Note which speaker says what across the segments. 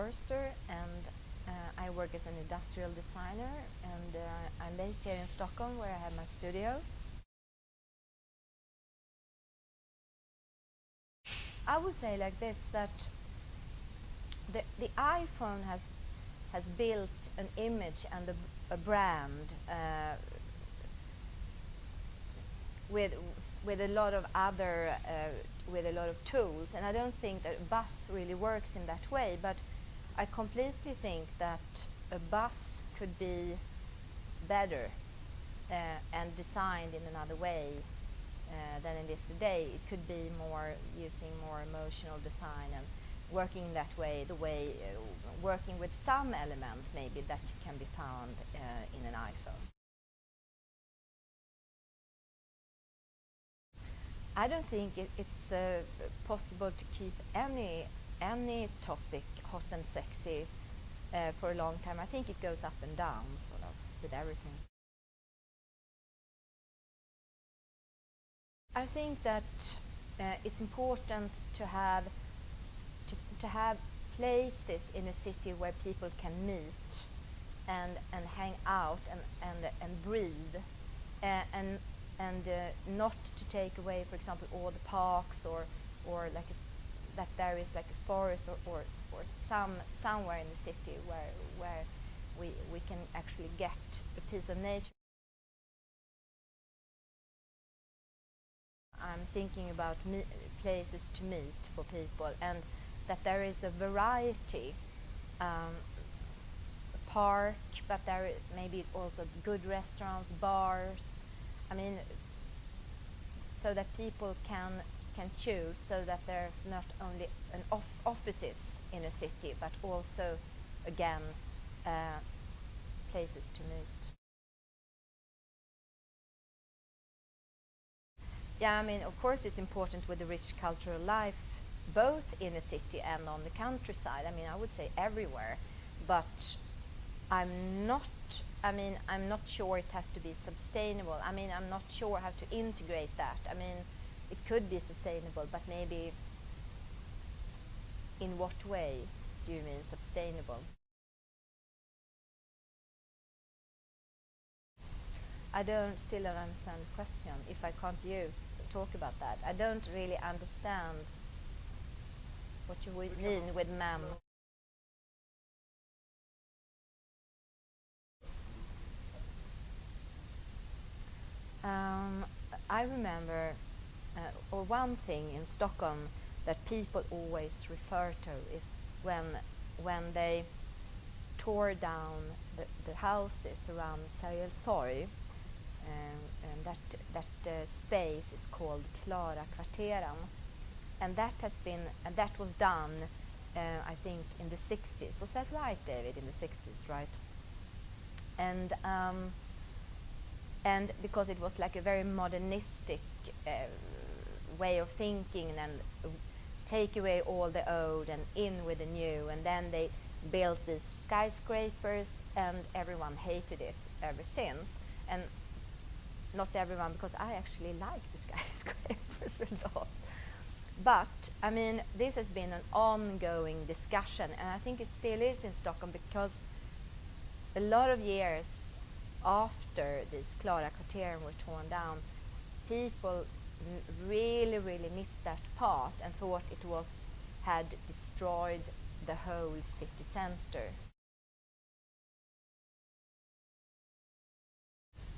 Speaker 1: Förster, and I work as an industrial designer, and I'm based here in Stockholm, where I have my studio. I would say like this, that the iPhone has built an image and a brand with a lot of other with a lot of tools, and I don't think that a bus really works in that way, but I completely think that a bus could be better and designed in another way than it is today. It could be more using more emotional design and working that way, working with some elements maybe that can be found in an iPhone. I don't think it's possible to keep any topic hot and sexy for a long time. I think it goes up and down, sort of, with everything. I think that it's important to have places in a city where people can meet and hang out and breathe, and not to take away, for example, all the parks or like that there is like a forest or somewhere in the city where we can actually get a piece of nature. I'm thinking about places to meet for people, and that there is a variety, a park, but there is maybe also good restaurants, bars. I mean, so that people can choose, so that there's not only an offices in a city, but also, again, places to meet. Yeah, I mean, of course it's important with the rich cultural life, both in a city and on the countryside. I mean, I would say everywhere, but I'm not sure it has to be sustainable. I mean, I'm not sure how to integrate that. I mean, it could be sustainable, but maybe in what way do you mean sustainable? I still don't understand the question. If I can't talk about that, I don't really understand what you mean with ma'am. I remember, or one thing in Stockholm that people always refer to is when they tore down the houses around Sergels Torg, and that space is called Kvarteren, and that was done, I think, in the 60s. Was that right, David? In the 60s, right? And because it was like a very modernistic way of thinking, and take away all the old and in with the new, and then they built these skyscrapers, and everyone hated it ever since. And not everyone, because I actually like the skyscrapers a lot. But, I mean, this has been an ongoing discussion, and I think it still is in Stockholm, because a lot of years after these Kvarteren were torn down, people really missed that part and thought it had destroyed the whole city center.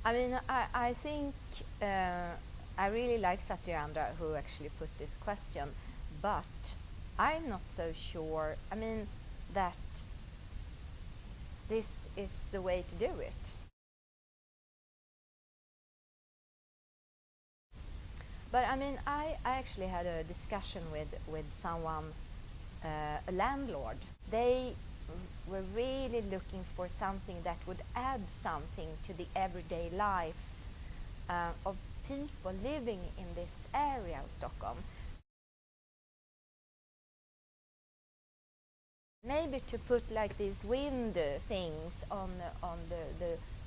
Speaker 1: I mean, I think I really like DeAndre, who actually put this question, but I'm not so sure, I mean, that this is the way to do it. But I mean, I actually had a discussion with someone, a landlord. They were really looking for something that would add something to the everyday life of people living in this area of Stockholm. Maybe to put like these window things on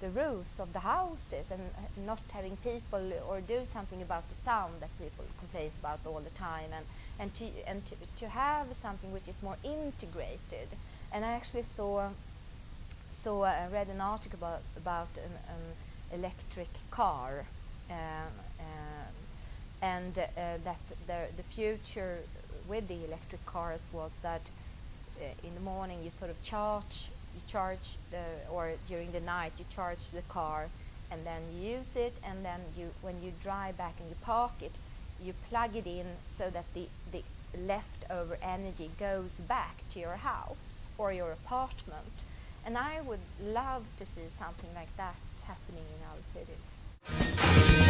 Speaker 1: the roofs of the houses, and not having people, or do something about the sound that people complain about all the time, and to have something which is more integrated, And I actually read an article about an electric car, and that the future with the electric cars was that in the morning you sort of charge or during the night you charge the car, and then you use it, and then when you drive back and you park it, you plug it in so that the leftover energy goes back to your house or your apartment. And I would love to see something like that happening in our cities.